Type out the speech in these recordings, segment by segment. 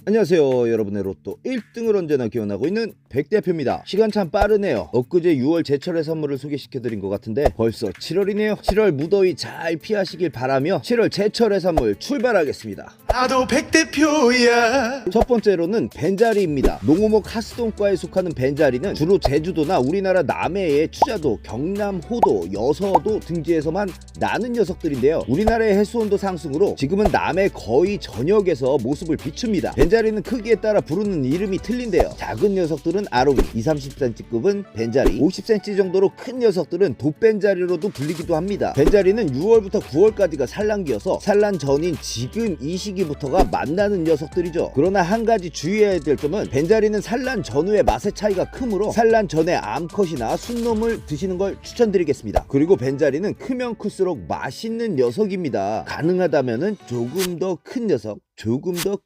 안녕하세요, 여러분의 로또 1등을 언제나 기원하고 있는 백대표입니다. 시간 참 빠르네요. 엊그제 6월 제철의 선물을 소개시켜드린 것 같은데 벌써 7월이네요 7월 무더위 잘 피하시길 바라며 7월 제철의 선물 출발하겠습니다. 나도 백대표야. 첫 번째로는 벤자리입니다. 농어목 하수동과에 속하는 벤자리는 주로 제주도나 우리나라 남해의 추자도, 경남, 호도, 여서도 등지에서만 나는 녀석들인데요. 우리나라의 해수온도 상승으로 지금은 남해 거의 전역에서 모습을 비춥니다. 벤자리는 크기에 따라 부르는 이름이 틀린데요. 작은 녀석들은 아롱이, 20-30cm급은 벤자리, 50cm 정도로 큰 녀석들은 돛벤자리로도 불리기도 합니다. 벤자리는 6월부터 9월까지가 산란기여서 산란 전인 지금 이 시기부터가 만나는 녀석들이죠. 그러나 한 가지 주의해야 될 점은 벤자리는 산란 전후의 맛의 차이가 크므로 산란 전에 암컷이나 순놈을 드시는 걸 추천드리겠습니다. 그리고 벤자리는 크면 클수록 맛있는 녀석입니다. 가능하다면은 조금 더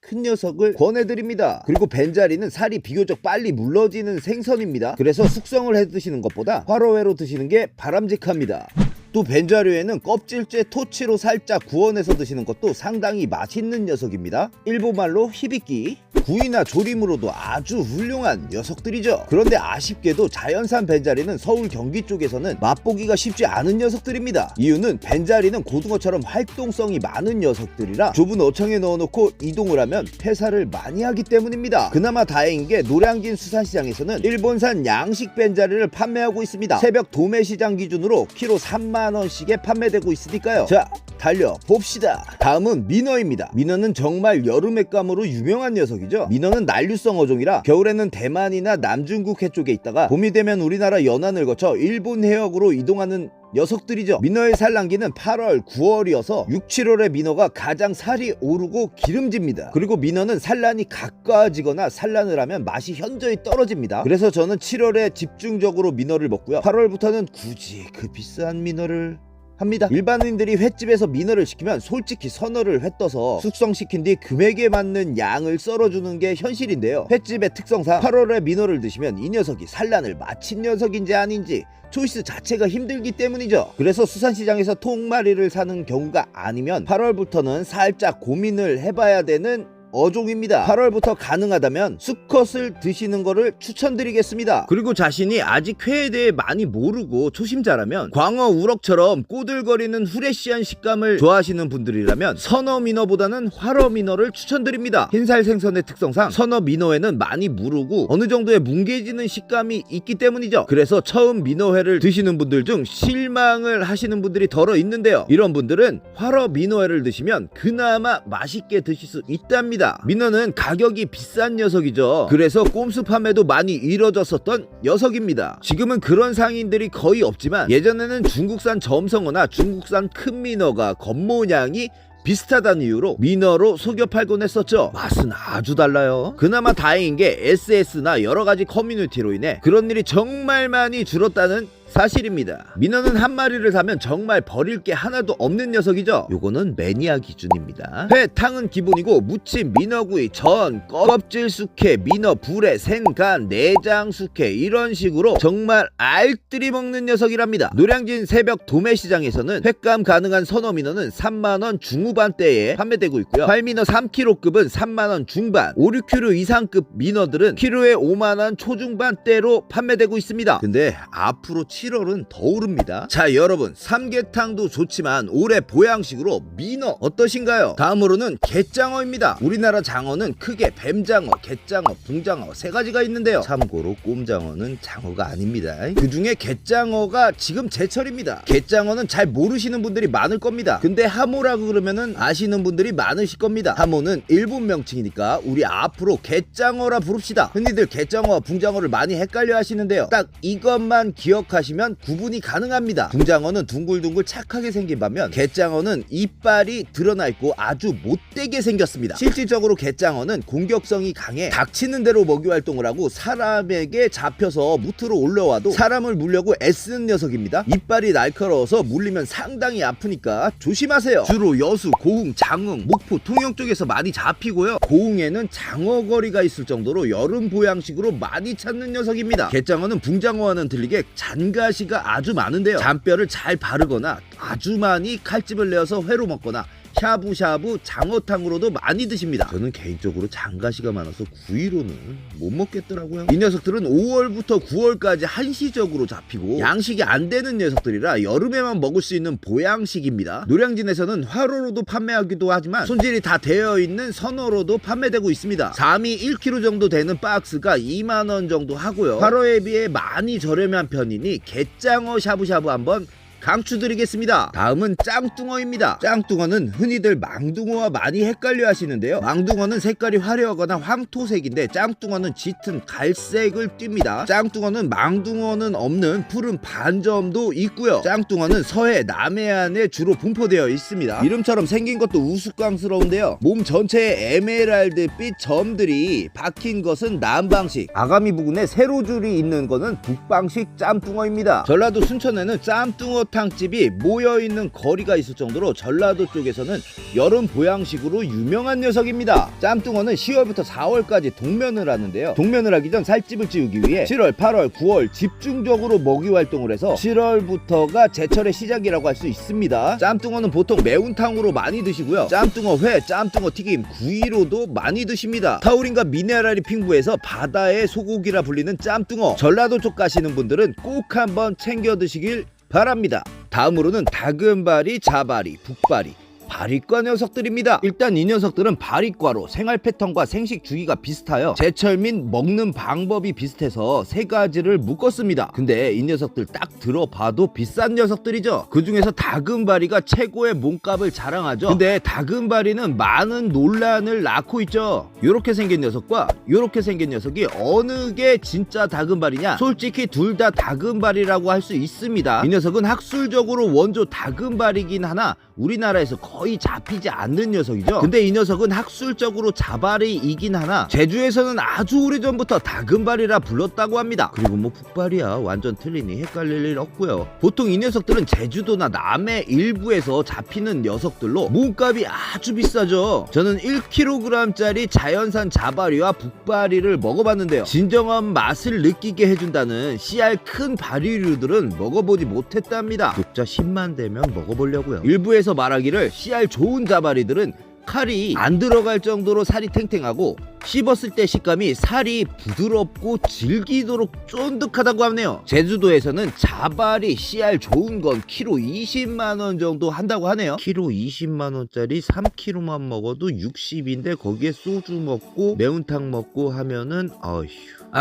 큰 녀석을 권해드립니다. 그리고 벤자리는 살이 비교적 빨리 물러지는 생선입니다. 그래서 숙성을 해 드시는 것보다 화로회로 드시는 게 바람직합니다. 또 벤자류에는 껍질째 토치로 살짝 구워내서 드시는 것도 상당히 맛있는 녀석입니다. 일본말로 히비끼, 구이나 조림으로도 아주 훌륭한 녀석들이죠. 그런데 아쉽게도 자연산 벤자리는 서울 경기 쪽에서는 맛보기가 쉽지 않은 녀석들입니다. 이유는 벤자리는 고등어처럼 활동성이 많은 녀석들이라 좁은 어청에 넣어놓고 이동을 하면 폐사를 많이 하기 때문입니다. 그나마 다행인 게 노량진 수산시장에서는 일본산 양식 벤자리를 판매하고 있습니다. 새벽 도매시장 기준으로 키로 3만원씩에 판매되고 있으니까요. 자, 달려봅시다. 다음은 민어입니다. 민어는 정말 여름액감으로 유명한 녀석이죠. 민어는 난류성 어종이라 겨울에는 대만이나 남중국 해 쪽에 있다가 봄이 되면 우리나라 연안을 거쳐 일본 해역으로 이동하는 녀석들이죠. 민어의 산란기는 8월, 9월이어서 6, 7월에 민어가 가장 살이 오르고 기름집니다. 그리고 민어는 산란이 가까워지거나 산란을 하면 맛이 현저히 떨어집니다. 그래서 저는 7월에 집중적으로 민어를 먹고요. 8월부터는 굳이 그 비싼 민어를 합니다. 일반인들이 횟집에서 민어를 시키면 솔직히 서너를 회 떠서 숙성시킨 뒤 금액에 맞는 양을 썰어주는 게 현실인데요. 횟집의 특성상 8월에 민어를 드시면 이 녀석이 산란을 마친 녀석인지 아닌지 초이스 자체가 힘들기 때문이죠. 그래서 수산시장에서 통마리를 사는 경우가 아니면 8월부터는 살짝 고민을 해봐야 되는 어종입니다. 8월부터 가능하다면 수컷을 드시는 거를 추천드리겠습니다. 그리고 자신이 아직 회에 대해 많이 모르고 초심자라면 광어, 우럭처럼 꼬들거리는 후레쉬한 식감을 좋아하시는 분들이라면 선어 민어보다는 활어 민어를 추천드립니다. 흰살 생선의 특성상 선어 민어회는 많이 무르고 어느 정도의 뭉개지는 식감이 있기 때문이죠. 그래서 처음 민어회를 드시는 분들 중 실망을 하시는 분들이 덜어 있는데요. 이런 분들은 활어 민어회를 드시면 그나마 맛있게 드실 수 있답니다. 민어는 가격이 비싼 녀석이죠. 그래서 꼼수 판매도 많이 이뤄졌었던 녀석입니다. 지금은 그런 상인들이 거의 없지만 예전에는 중국산 점성어나 중국산 큰 민어가 겉모양이 비슷하다는 이유로 민어로 속여 팔곤 했었죠. 맛은 아주 달라요. 그나마 다행인 게 SS나 여러가지 커뮤니티로 인해 그런 일이 정말 많이 줄었다는 사실입니다. 민어는 한 마리를 사면 정말 버릴 게 하나도 없는 녀석이죠. 요거는 매니아 기준입니다. 회, 탕은 기본이고 무침, 민어구이, 전, 껍질 숙회, 민어, 불에, 생간, 내장 숙회 이런 식으로 정말 알뜰히 먹는 녀석이랍니다. 노량진 새벽 도매시장에서는 횟감 가능한 선어 민어는 3만원 중후반대에 판매되고 있고요. 활민어 3kg급은 3만원 중반, 5, 6kg 이상급 민어들은 키로에 5만원 초중반대로 판매되고 있습니다. 근데 앞으로 7월은 더 오릅니다. 자, 여러분, 삼계탕도 좋지만 올해 보양식으로 민어 어떠신가요? 다음으로는 갯장어입니다. 우리나라 장어는 크게 뱀장어, 갯장어, 붕장어 세 가지가 있는데요. 참고로 꼼장어는 장어가 아닙니다. 그 중에 갯장어가 지금 제철입니다. 갯장어는 잘 모르시는 분들이 많을 겁니다. 근데 하모라고 그러면은 아시는 분들이 많으실 겁니다. 하모는 일본 명칭이니까 우리 앞으로 갯장어라 부릅시다. 흔히들 갯장어와 붕장어를 많이 헷갈려 하시는데요. 딱 이것만 기억하시면 구분이 가능합니다. 붕장어는 둥글둥글 착하게 생긴 반면 갯장어는 이빨이 드러나 있고 아주 못되게 생겼습니다. 실질적으로 갯장어는 공격성이 강해 닥치는 대로 먹이 활동을 하고 사람에게 잡혀서 무트로 올라와도 사람을 물려고 애쓰는 녀석입니다. 이빨이 날카로워서 물리면 상당히 아프니까 조심하세요. 주로 여수, 고흥, 장흥, 목포, 통영 쪽에서 많이 잡히고요. 고흥에는 장어거리가 있을 정도로 여름 보양식으로 많이 찾는 녀석입니다. 갯장어는 붕장어와는 틀리게 잔가시가 아주 많은데요. 잔뼈를 잘 바르거나 아주 많이 칼집을 내어서 회로 먹거나 샤브샤브, 장어탕으로도 많이 드십니다. 저는 개인적으로 장가시가 많아서 구이로는 못 먹겠더라고요. 이 녀석들은 5월부터 9월까지 한시적으로 잡히고 양식이 안 되는 녀석들이라 여름에만 먹을 수 있는 보양식입니다. 노량진에서는 화로로도 판매하기도 하지만 손질이 다 되어 있는 선어로도 판매되고 있습니다. 3위 1kg 정도 되는 박스가 2만원 정도 하고요. 화로에 비해 많이 저렴한 편이니 갯장어 샤브샤브 한번 강추드리겠습니다. 다음은 짱뚱어입니다. 짱뚱어는 흔히들 망둥어와 많이 헷갈려 하시는데요. 망둥어는 색깔이 화려하거나 황토색인데 짱뚱어는 짙은 갈색을 띱니다. 짱뚱어는 망둥어는 없는 푸른 반점도 있고요. 짱뚱어는 서해 남해안에 주로 분포되어 있습니다. 이름처럼 생긴 것도 우스꽝스러운데요. 몸 전체에 에메랄드빛 점들이 박힌 것은 남방식, 아가미 부근에 세로줄이 있는 것은 북방식 짬뚱어입니다. 전라도 순천에는 짬뚱어 탕집이 모여있는 거리가 있을 정도로 전라도 쪽에서는 여름 보양식으로 유명한 녀석입니다. 짬뚱어는 10월부터 4월까지 동면을 하는데요. 동면을 하기 전 살집을 찌우기 위해 7월, 8월, 9월 집중적으로 먹이 활동을 해서 7월부터가 제철의 시작이라고 할 수 있습니다. 짬뚱어는 보통 매운탕으로 많이 드시고요. 짬뚱어 회, 짬뚱어 튀김, 구이로도 많이 드십니다. 타우린과 미네랄이 풍부해서 바다의 소고기라 불리는 짬뚱어, 전라도 쪽 가시는 분들은 꼭 한번 챙겨 드시길 바랍니다. 다음으로는 다금바리, 자바리, 북바리, 바리과 녀석들입니다. 일단 이 녀석들은 바리과로 생활 패턴과 생식 주기가 비슷하여 제철 및 먹는 방법이 비슷해서 세 가지를 묶었습니다. 근데 이 녀석들 딱 들어봐도 비싼 녀석들이죠. 그 중에서 다금바리가 최고의 몸값을 자랑하죠. 근데 다금바리는 많은 논란을 낳고 있죠. 요렇게 생긴 녀석과 요렇게 생긴 녀석이 어느 게 진짜 다금바리냐? 솔직히 둘 다 다금바리라고 할 수 있습니다. 이 녀석은 학술적으로 원조 다금바리긴 하나 우리나라에서 거의 잡히지 않는 녀석이죠. 근데 이 녀석은 학술적으로 자바리이긴 하나 제주에서는 아주 오래전부터 다금바리라 불렀다고 합니다. 그리고 뭐 북바리야 완전 틀리니 헷갈릴 일 없고요. 보통 이 녀석들은 제주도나 남해 일부에서 잡히는 녀석들로 몸값이 아주 비싸죠. 저는 1kg짜리 자연산 자바리와 북바리를 먹어봤는데요. 진정한 맛을 느끼게 해준다는 씨알 큰 바리류들은 먹어보지 못했답니다. 독자 10만 되면 먹어보려고요. 일부에서 말하기를 씨알 좋은 자바리들은 칼이 안 들어갈 정도로 살이 탱탱하고 씹었을 때 식감이 살이 부드럽고 질기도록 쫀득하다고 하네요. 제주도에서는 자바리 씨알 좋은 건 키로 20만원 정도 한다고 하네요. 키로 20만원짜리 3kg만 먹어도 60인데 거기에 소주 먹고 매운탕 먹고 하면은 어휴.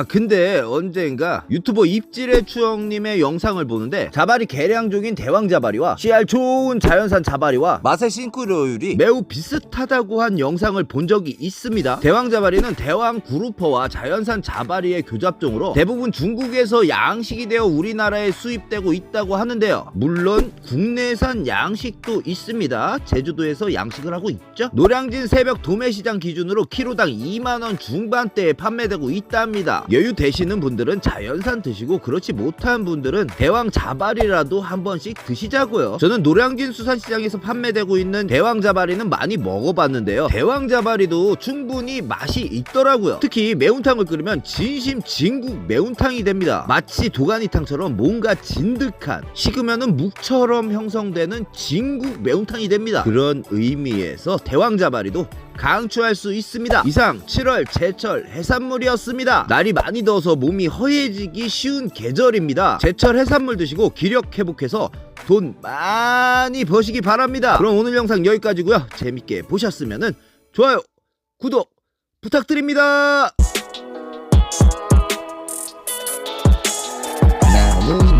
근데 언젠가 유튜버 입질의 추억님의 영상을 보는데 자바리 계량종인 대왕자바리와 씨알 좋은 자연산 자바리와 맛의 싱크로율이 매우 비슷하다고 한 영상을 본 적이 있습니다. 대왕자바리는 대왕 구루퍼와 자연산 자바리의 교잡종으로 대부분 중국에서 양식이 되어 우리나라에 수입되고 있다고 하는데요. 물론 국내산 양식도 있습니다. 제주도에서 양식을 하고 있죠. 노량진 새벽 도매시장 기준으로 키로당 2만원 중반대에 판매되고 있답니다. 여유 되시는 분들은 자연산 드시고 그렇지 못한 분들은 대왕 자바리라도 한 번씩 드시자고요. 저는 노량진 수산시장에서 판매되고 있는 대왕 자바리는 많이 먹어봤는데요. 대왕 자바리도 충분히 맛이 있더라고요. 특히 매운탕을 끓이면 진심 진국 매운탕이 됩니다. 마치 도가니탕처럼 뭔가 진득한 식으면은 묵처럼 형성되는 진국 매운탕이 됩니다. 그런 의미에서 대왕 자바리도 강추할 수 있습니다. 이상 7월 제철 해산물이었습니다. 날이 많이 더워서 몸이 허해지기 쉬운 계절입니다. 제철 해산물 드시고 기력 회복해서 돈 많이 버시기 바랍니다. 그럼 오늘 영상 여기까지고요. 재밌게 보셨으면 좋아요, 구독 부탁드립니다.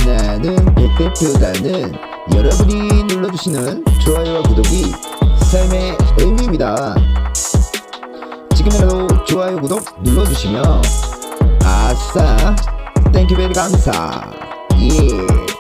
나는 백대표다는 여러분이 눌러주시는 좋아요와 구독이 삶의 의미입니다. 지금이라도 좋아요 구독 눌러주시면 아싸 땡큐베리 감사 예.